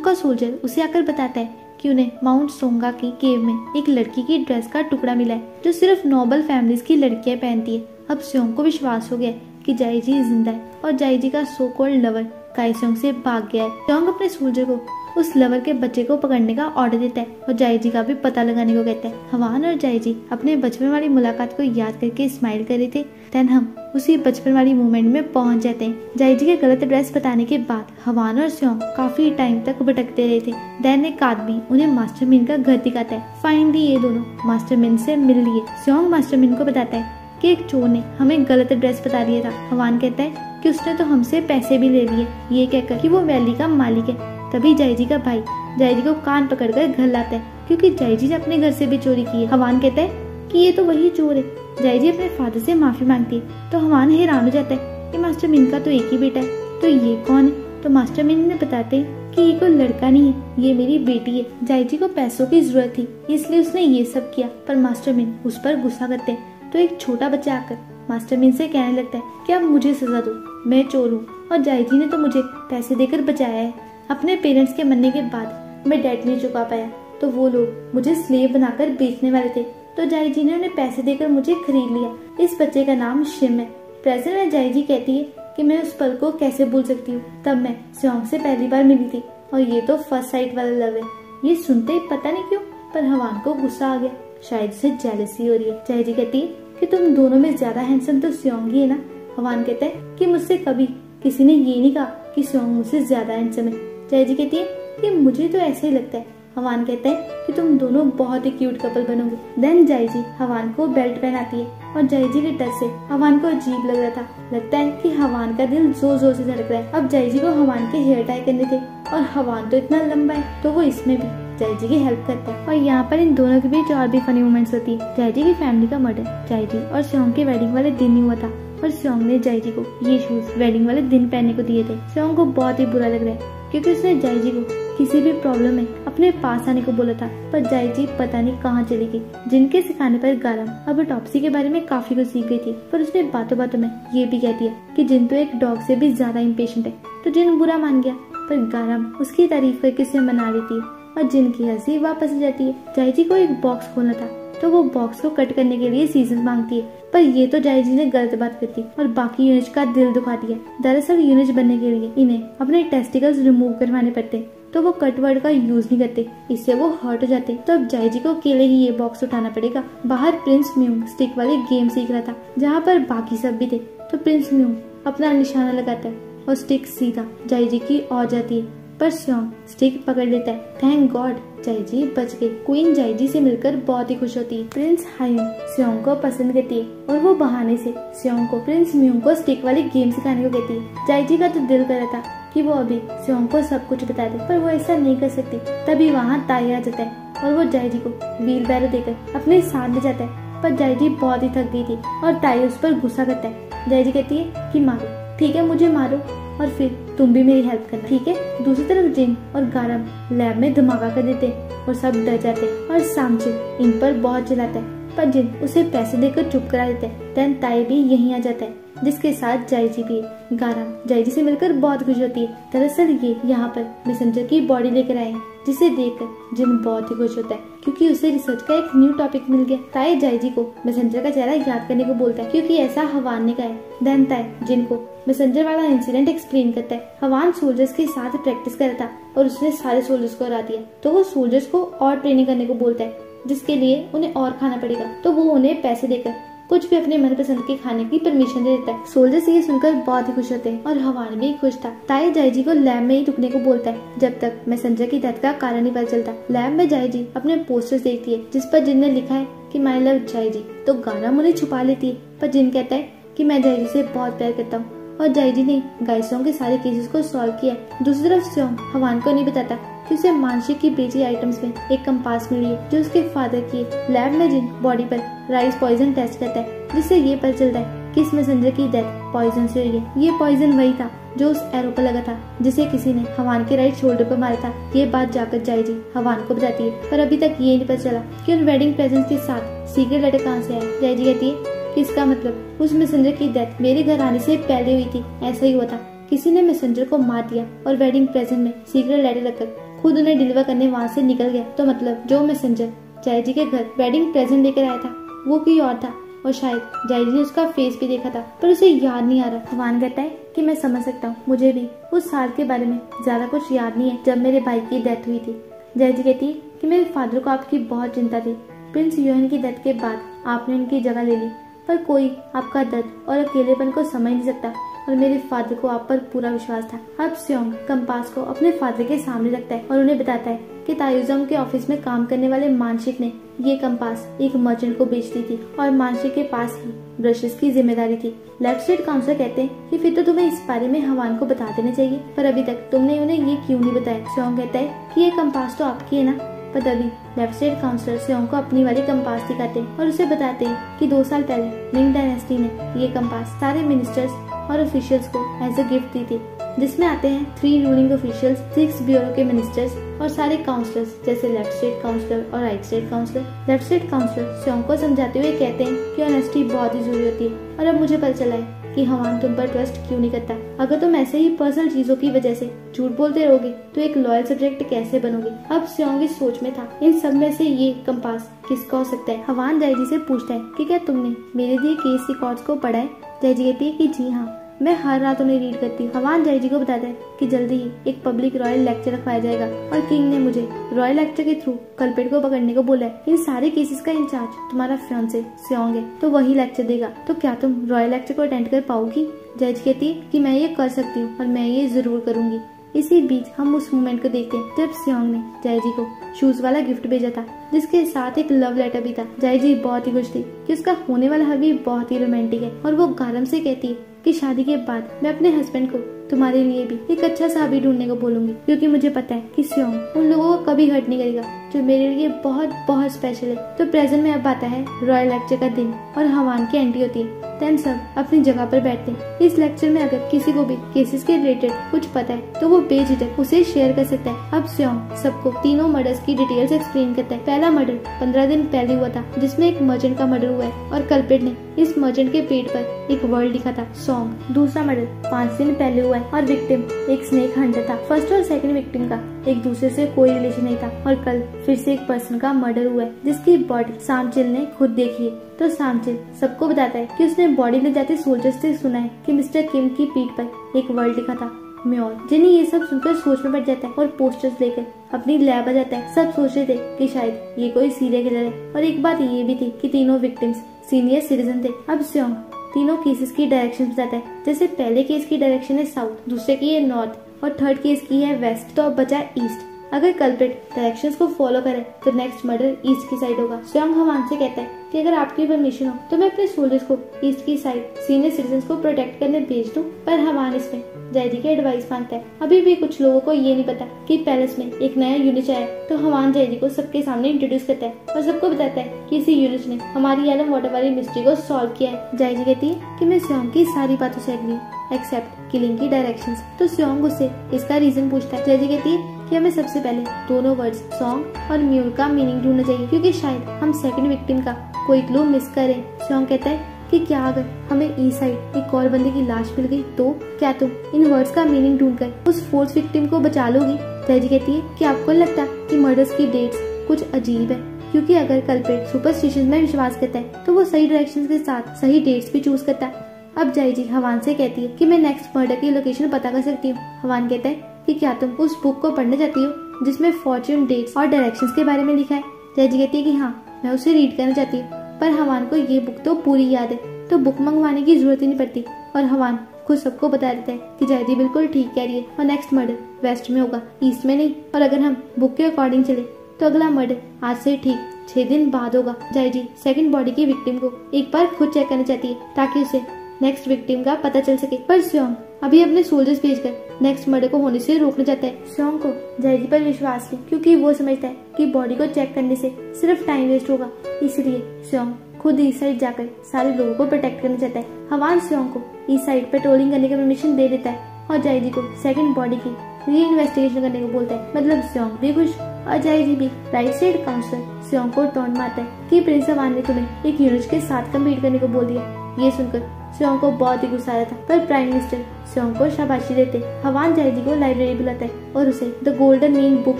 का सोल्जर उसे आकर बताता है कि उन्हें माउंट सोंगा की केव में एक लड़की की ड्रेस का टुकड़ा मिला है जो सिर्फ नोबल फैमिलीज की लड़कियां पहनती है। अब स्योंग को विश्वास हो गया कि जाइजी जिंदा है और जाइजी का सो कॉल्ड लवर काइसोंग से भाग गया है। स्योंग अपने सोल्जर को उस लवर के बच्चे को पकड़ने का ऑर्डर देता है और जाइजी का भी पता लगाने को कहता है। हवान और जाइजी अपने बचपन वाली मुलाकात को याद करके स्माइल कर रहे थे। देन हम उसी बचपन वाली मोमेंट में पहुंच जाते हैं। जाइजी के गलत एड्रेस बताने के बाद हवान और स्योंग काफी टाइम तक भटकते रहे थे। देन एक आदमी उन्हें मास्टरमिन का घर दिखाता है। फाइनली ये दोनों मास्टरमिन से मिल लिए। स्योंग मास्टरमिन को बताता है कि एक चोर ने हमें गलत एड्रेस बता दिया था। हवान कहता है कि उसने तो हमसे पैसे भी ले लिए, ये कहकर कि वो वैली का मालिक है। तभी जाइजी का भाई जाइजी को कान पकड़कर घर लाता है क्योंकि जाइजी ने अपने घर से भी चोरी की है। हवान कहता है कि ये तो वही चोर है। जाइजी अपने फादर से माफी मांगती है तो हवान हैरान हो जाता है कि मास्टरमिन का तो एक ही बेटा है, तो ये कौन है। तो मास्टरमिन ने बताते हैं कि ये कोई लड़का नहीं है, ये मेरी बेटी है। जाइजी को पैसों की जरूरत थी इसलिए उसने ये सब किया, पर मास्टरमिन उस पर गुस्सा करते हैं। तो एक छोटा बच्चा आकर मास्टरमिन से कहने लगता है कि अब मुझे सजा दो, मैं चोर हूँ और जाइजी ने तो मुझे पैसे देकर बचाया है। अपने पेरेंट्स के मरने के बाद मैं डेट नहीं चुका पाया तो वो लोग मुझे स्लेव बनाकर बेचने वाले थे, तो जाइजी ने उन्हें पैसे देकर मुझे खरीद लिया। इस बच्चे का नाम शिम है। प्रेजेंट में जाइजी कहती है कि मैं उस पल को कैसे भूल सकती हूँ, तब मैं स्योंग से पहली बार मिली थी और ये तो फर्स्ट साइट वाला लव है। ये सुनते ही पता नहीं क्यों पर हवान को गुस्सा आ गया, शायद उसे जेलसी हो रही है। जाइजी कहती है कि तुम दोनों में ज्यादा हैंडसम तो स्योंग ही है ना। हवान कहता है कि मुझसे कभी किसी ने ये नहीं कहा कि स्योंग मुझसे ज्यादा हैंडसम है। जाइजी कहती है कि मुझे तो ऐसे ही लगता है। हवान कहता है कि तुम दोनों बहुत ही क्यूट कपल बनोगे। देन जाइजी हवान को बेल्ट पहनाती है और जाइजी के टच से हवान को अजीब लग रहा था। लगता है कि हवान का दिल जोर जोर से धड़क रहा है। अब जाइजी को हवान के हेयर टाई करने थे और हवान तो इतना लंबा है तो वो इसमें भी जाइजी की हेल्प करता है। और यहाँ पर इन दोनों के बीच और भी फनी मोमेंट्स होती है। जाइजी की फैमिली का मर्डर जाइजी और स्योंग के वेडिंग वाले दिन ही हुआ था और स्योंग ने जाइजी को ये शूज वेडिंग वाले दिन पहनने को दिए थे। स्योंग को बहुत ही बुरा लग रहा है क्योंकि उसने जाइजी को किसी भी प्रॉब्लम में अपने पास आने को बोला था, पर जाइजी पता नहीं कहाँ चली गई। जिनके सिखाने पर गारम अब टॉप्सी के बारे में काफी कुछ सीख गई थी, पर उसने बातों बातों में ये भी कह दिया कि जिन तो एक डॉग से भी ज्यादा इम्पेशेंट है, तो जिन बुरा मान गया। पर गारम उसकी तारीफ करके उसे मना लेती है और जिन की हंसी वापस आ जाती है। जाइजी को एक बॉक्स खोलना था तो वो बॉक्स को कट करने के लिए सीजन मांगती है, पर ये तो जाइजी ने गलत बात कर दी और बाकी यूनिट का दिल दुखा दिया। दरअसल यूनिट बनने के लिए इन्हें अपने टेस्टिकल्स रिमूव करवाने पड़ते, तो वो कट वर्ड का यूज नहीं करते, इससे वो हर्ट हो जाते। तो अब जाइजी को अकेले ही ये बॉक्स उठाना पड़ेगा। बाहर प्रिंस म्यूंग स्टिक वाले गेम सीख रहा था जहाँ पर बाकी सब भी थे, तो प्रिंस म्यूंग अपना निशाना लगाता है और स्टिक सीधा जाइजी की ओर जाती है, पर स्योंग स्टिक पकड़ लेता है। थैंक गॉड जाइजी बच गई। क्वीन जाइजी से मिलकर बहुत ही खुश होती है। प्रिंस हायुन स्योंग को पसंद करती है और वो बहाने से स्योंग को प्रिंस म्यूंग को स्टिक वाली गेम सिखाने को कहती है। जाइजी का तो दिल कर रहा था कि वो अभी स्योंग को सब कुछ बता दे, पर वो ऐसा नहीं कर सकती। तभी वहाँ ताई आ जाता है और वो जाइजी को व्हील बैरो देकर अपने साथ ले जाता है, पर जाइजी बहुत ही थक गई थी और ताई उस पर गुस्सा करता है। जाइजी कहती है कि मारो, ठीक है मुझे मारो और फिर तुम भी मेरी हेल्प करना, ठीक है। दूसरी तरफ जिन और गारम लैब में धमाका कर देते और सब डर जाते और सामचिन इन पर बहुत चिल्लाता है, पर जिन उसे पैसे देकर चुप करा देते हैं। देन ताई भी यहीं आ जाता है जिसके साथ जाइजी भी है। गारम जाइजी से मिलकर बहुत खुश होती है। दरअसल ये यहाँ पर मैसेंजर की बॉडी लेकर आए हैं, जिसे देखकर जिन बहुत ही खुश होता है क्योंकि उसे रिसर्च का एक न्यू टॉपिक मिल गया। ताई जाइजी को मैसेंजर का चेहरा याद करने को बोलता है क्योंकि ऐसा हवान ने कहा है। देन ताई जिन को मैसेंजर वाला इंसिडेंट एक्सप्लेन करता है। हवान सोल्जर्स के साथ प्रैक्टिस कर रहा था और उसने सारे सोल्जर्स को हरा दिया, तो वो सोल्जर्स को और ट्रेनिंग करने को बोलता है जिसके लिए उन्हें और खाना पड़ेगा, तो वो उन्हें पैसे देकर कुछ भी अपने मनपसंद के खाने की परमिशन दे देता है। सोल्जर्स ये सुनकर बहुत ही खुश होते हैं और हवान भी खुश था। ताई जाइजी को लैब में ही रुकने को बोलता है जब तक मैसेंजर की डेथ का कारण नहीं पता चलता। लैब में जाइजी अपने पोस्टर्स देखती है जिस पर जिन ने लिखा है कि माई लव जाइजी, तो गारम उन्हें छुपा लेती है, पर जिन कहता है कि मैं जाइजी से बहुत प्यार करता हूँ और जाइजी ने गाइसोंग के सारे केसेस को सॉल्व किया है। दूसरी तरफ स्योंग हवान को नहीं बताता कि उसे मानसिक की बेची आइटम्स में एक कंपास मिली है जो उसके फादर की है। लैब में जिन बॉडी पर राइस पॉइजन टेस्ट करता है जिससे ये पता चलता है कि इस मैसेंजर की डेथ पॉइजन से हुई है। ये पॉइजन वही था जो उस एरो पर लगा था जिसे किसी ने हवान के राइट शोल्डर पर मारा था। ये बात जाकर जाइजी हवान को बताती है, पर अभी तक ये नहीं पता चला कि उन वेडिंग प्रेजेंट्स के साथ सीक्रेट लेटर कहाँ से आया। जाइजी कहती है कि इसका मतलब उस मैसेंजर की डेथ मेरे घर आने से पहले हुई थी। ऐसा ही हुआ था, किसी ने मैसेंजर को मार दिया और वेडिंग प्रेजेंट में सीक्रेट लेटर रखकर खुद उन्हें डिलीवर करने वहाँ से निकल गया। तो मतलब जो मैसेंजर जायजी के घर वेडिंग प्रेजेंट लेकर आया था वो कोई और था, और शायद जायजी ने उसका फेस भी देखा था पर उसे याद नहीं आ रहा। हवान कहता है कि मैं समझ सकता हूँ, मुझे भी उस साल के बारे में ज्यादा कुछ याद नहीं है जब मेरे भाई की डेथ हुई थी। जायजी कहती है कि मेरे फादर को आपकी बहुत चिंता थी। प्रिंस यूएन की डेथ के बाद आपने उनकी जगह ले ली, पर कोई आपका दर्द और अकेलेपन को समझ नहीं सकता, और मेरे फादर को आप पर पूरा विश्वास था। अब स्योंग कंपास को अपने फादर के सामने रखता है और उन्हें बताता है कि तायुजोंग के ऑफिस में काम करने वाले मानसिक ने ये कंपास एक मर्चेंट को बेच दी थी और मानसिक के पास ही ब्रशेस की जिम्मेदारी थी। लेफ्ट साइड काउंसलर कहते हैं कि फिर तो तुम्हें इस बारे में हवान को बता देना चाहिए, पर अभी तक तुमने उन्हें ये क्यों नहीं बताया। स्योंग कहता है कि ये कंपास तो आपकी है ना, पर तभी लेफ्ट साइड काउंसलर स्योंग को अपनी वाली कंपास दिखाते हैं और उसे बताते हैं कि 2 साल पहले मिंग डायनेस्टी ने ये कंपास सारे मिनिस्टर्स और ऑफिशियल्स को एज अ गिफ्ट दी थी, जिसमें आते हैं 3 रूलिंग ऑफिशियल्स, 6 ब्यूरो के मिनिस्टर्स और सारे काउंसलर्स जैसे लेफ्ट साइड काउंसलर और right side counsellor. Left side counsellor स्योंग को समझाते हुए कहते हैं कि ऑनेस्टी बहुत ही जरूरी होती है, और अब मुझे पता चला है कि हवान तुम पर ट्रस्ट क्यों नहीं करता। अगर तुम ऐसे ही पर्सनल चीजों की वजह से झूठ बोलते रहोगे तो एक लॉयल सब्जेक्ट कैसे बनोगे। अब स्योंग इस सोच में था इन सब में से ये कंपास किसका हो सकता है। हवान जायजी से पूछता है कि क्या तुमने मेरे दिए केस रिकॉर्ड्स को पढ़ा है। जायजी कहती है कि जी हाँ, मैं हर रात उन्हें रीड करती हूँ। हवान जायजी को बताता है कि जल्दी ही एक पब्लिक रॉयल लेक्चर रखवाया जाएगा और किंग ने मुझे रॉयल लेक्चर के थ्रू कल्प्रिट को पकड़ने को बोला है। इन सारे केसेस का इंचार्ज तुम्हारा फियांसे स्योंग है, तो वही लेक्चर देगा। तो क्या तुम रॉयल लेक्चर को अटेंड कर पाओगी। जायजी कहती है कि मैं ये कर सकती हूँ और मैं ये जरूर करूंगी। इसी बीच हम उस मोमेंट को देखते हैं जब स्योंग ने जायजी को शूज वाला गिफ्ट भेजा था, जिसके साथ एक लव लेटर भी था। जायजी बहुत ही खुश थी कि उसका होने वाला हबी बहुत ही रोमांटिक है, और वो गारम से कहती है कि शादी के बाद मैं अपने हस्बैंड को तुम्हारे लिए भी एक अच्छा सा हबी ढूंढने को बोलूंगी, क्योंकि मुझे पता है कि स्योंग उन लोगों को कभी हर्ट नहीं करेगा जो मेरे लिए बहुत बहुत स्पेशल है। तो प्रेजेंट में अब आता है रॉयल लेक्चर का दिन और हवान की एंट्री होती है। देन सब अपनी जगह पर बैठते हैं। इस लेक्चर में अगर किसी को भी केसेस के रिलेटेड कुछ पता है तो वो बेझिझक उसे शेयर कर सकता है। अब स्योंग सबको तीनों मर्डर्स की डिटेल्स एक्सप्लेन करता है। पहला मर्डर 15 दिन पहले हुआ था, जिसमें एक मर्चेंट का मर्डर हुआ है और कल्प्रिट ने इस मर्चेंट के पेट पर एक वर्ड लिखा था सॉन्ग। दूसरा मर्डर 5 दिन पहले हुआ है और विक्टिम एक स्नेक हंटर था। फर्स्ट और सेकंड विक्टिम का एक दूसरे से कोई रिलेशन नहीं था, और कल फिर से एक पर्सन का मर्डर हुआ है जिसकी बॉडी सामचिल ने खुद देखी है। तो सामचिल सबको बताता है कि उसने बॉडी ले जाते सोल्जर्स से सुना है कि मिस्टर किम की पीठ पर एक वर्ड लिखा था म्योर। जिन्हें ये सब सुनकर सोच में पड़ जाता है और पोस्टर्स लेकर अपनी लैब आ जाता है। सब सोच रहे थे कि शायद ये कोई सीरियल किलर है, और एक बात ये भी थी कि तीनों विक्टिम्स सीनियर सिटीजन थे। अब स्योंग तीनों केसेस की डायरेक्शन बताता है, जैसे पहले केस की डायरेक्शन है साउथ, दूसरे की है नॉर्थ और थर्ड केस की है वेस्ट। तो अब बचा ईस्ट। अगर कल्प्रिट डायरेक्शंस को फॉलो करे तो नेक्स्ट मर्डर ईस्ट की साइड होगा। स्योंग हवान से कहता है कि अगर आपकी परमिशन हो तो मैं अपने सोल्जर्स को ईस्ट की साइड सीनियर सिटीजन्स को प्रोटेक्ट करने भेज दूं, पर हवान इसमें जायजी की एडवाइस मांगता है। अभी भी कुछ लोगों को ये नहीं पता कि पैलेस में एक नया यूनिट आया, तो हवान जायजी को सबके सामने इंट्रोड्यूस करता है और सबको बताता है कि इसी यूनिट ने हमारी एलम वाटर वाली मिस्ट्री को सॉल्व किया है। जायजी कहती है कि मैं स्योंग की सारी बातों से एग्री एक्सेप्ट किलिंग की डायरेक्शंस। तो स्योंग उससे इसका रीजन पूछता है। जायजी कहती है कि हमें सबसे पहले दोनों वर्ड्स सॉन्ग और म्यूर का मीनिंग ढूंढना चाहिए, क्योंकि शायद हम सेकंड विक्टिम का कोई क्लू मिस करें। स्योंग कहता है कि क्या अगर हमें ई साइड एक और बंदे की लाश मिल गई तो क्या तुम इन वर्ड्स का मीनिंग ढूंढकर उस फोर्थ विक्टिम को बचा लोगी। जायजी कहती है कि आपको लगता कि मर्डर्स की डेट्स कुछ अजीब है, क्योंकि अगर कल्प्रिट सुपरस्टिशन में विश्वास करता है तो वो सही डायरेक्शंस के साथ सही डेट्स भी चूज करता है। अब जायजी हवान से कहती है कि मैं नेक्स्ट मर्डर की लोकेशन पता कर सकती हूँ। हवान कहता है कि क्या तुम उस बुक को पढ़ने जाती हो जिसमें फॉर्च्यून डेट्स और डायरेक्शंस के बारे में लिखा है। जायजी कहती है कि हाँ, मैं उसे रीड करना चाहती हूँ, पर हवान को ये बुक तो पूरी याद है, तो बुक मंगवाने की जरूरत ही नहीं पड़ती। और हवान खुद सबको बता देता है कि जायजी बिल्कुल ठीक कह रही है और नेक्स्ट मर्डर वेस्ट में होगा, ईस्ट में नहीं। और अगर हम बुक के अकॉर्डिंग चले तो अगला मर्डर आज से ठीक 6 दिन बाद होगा। जायजी सेकंड बॉडी की विक्टिम को एक बार खुद चेक करना चाहती है ताकि उसे नेक्स्ट विक्टिम का पता चल सके, पर स्योंग अभी अपने सोल्जर्स भेजकर नेक्स्ट मर्डर को होने से रोकना चाहता है। स्योंग को जायजी पर विश्वास नहीं, क्योंकि वो समझता है कि बॉडी को चेक करने से सिर्फ टाइम वेस्ट होगा। इसलिए स्योंग खुद ईस्ट साइड जाकर सारे लोगों को प्रोटेक्ट करना चाहता है। हवान स्योंग को ईस्ट साइड पेट्रोलिंग करने की परमिशन दे देता है और जायजी को सेकंड बॉडी की री इन्वेस्टिगेशन करने को बोलता है। मतलब स्योंग भी खुश और जायजी भी। राइट साइड काउंसलर स्योंग को टॉन्ट मारता है कि प्रिंस हवान ने तुम्हें एक यूनिट के साथ कम्पीट करने को बोल दिया। ये सुनकर स्योंग को बहुत ही गुस्सा आ रहा था, पर प्राइम मिनिस्टर स्योंग को शाबाशी देते। हवान जायजी को लाइब्रेरी बुलाता है और उसे द गोल्डन मीन बुक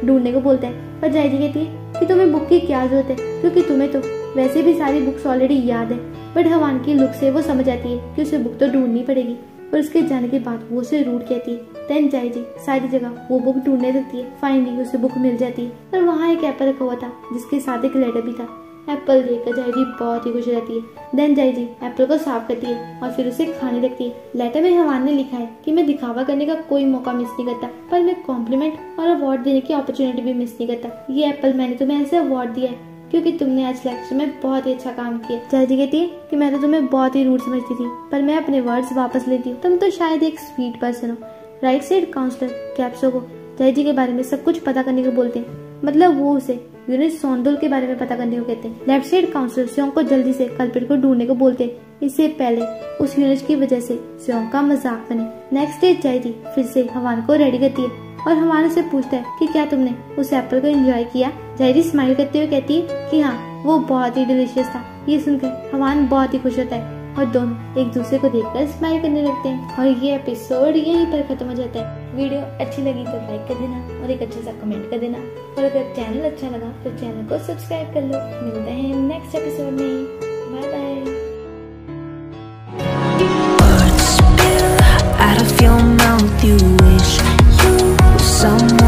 ढूंढने को बोलता है, पर जायजी कहती है कि तुम्हें बुक की क्या जरूरत है, क्योंकि तुम्हें तो वैसे भी सारी बुक्स ऑलरेडी याद है। बट हवान की लुक से वो समझ आती है कि उसे बुक तो ढूंढनी पड़ेगी, और उसके जाने के बाद वो उसे रूट कहती है। देन जायजी सारी जगह वो बुक ढूंढने लगती है। फाइनली उसे बुक मिल जाती है, और वहाँ एक एप्पल रखा हुआ था जिसके साथ एक लेटर भी था। एप्पल देखकर जायजी बहुत ही खुश रहती है। देन जायजी एप्पल को साफ करती है और फिर उसे खाने लगती है। लेटर में हवान ने लिखा है कि मैं दिखावा करने का कोई मौका मिस नहीं करता, पर मैं कॉम्प्लीमेंट और अवार्ड देने की अपॉर्चुनिटी भी मिस नहीं करता। ये एप्पल मैंने तुम्हें ऐसे अवार्ड दिया है क्योंकि तुमने आज लेक्चर में बहुत ही अच्छा काम किया। जायजी कहती है कि मैं तो तुम्हें बहुत ही रूड समझती थी, पर मैं अपने वर्ड्स वापस लेती हूँ। तुम तो शायद एक स्वीट पर्सन हो। राइट साइड काउंसलर कैप्सो को जायजी के बारे में सब कुछ पता करने को बोलते हैं, मतलब वो उसे यूनिट सोंदुल के बारे में पता करने को कहते हैं। लेफ्ट साइड काउंसलर स्योंग को जल्दी से कल्प्रिट को ढूंढने को बोलते हैं, इससे पहले उस यूनिट की वजह से स्योंग का मजाक बने। नेक्स्ट डे जायजी फिर से हवान को रेडी करती है और हवान से पूछता है कि क्या तुमने उस एप्पल को एंजॉय किया। जायजी स्माइल करते हुए कहती है कि हाँ, वो बहुत ही डिलीशियस था। ये सुनकर हवान बहुत ही खुश होता है और दोनों एक दूसरे को देखकर स्माइल करने लगते हैं। और ये एपिसोड यहीं पर खत्म हो जाता है। वीडियो अच्छी लगी तो लाइक कर देना और एक अच्छा सा कमेंट कर देना, और अगर चैनल अच्छा लगा तो चैनल को सब्सक्राइब कर लो। मिलते हैं नेक्स्ट एपिसोड में। Bye bye. Out of your mouth, you wish you were someone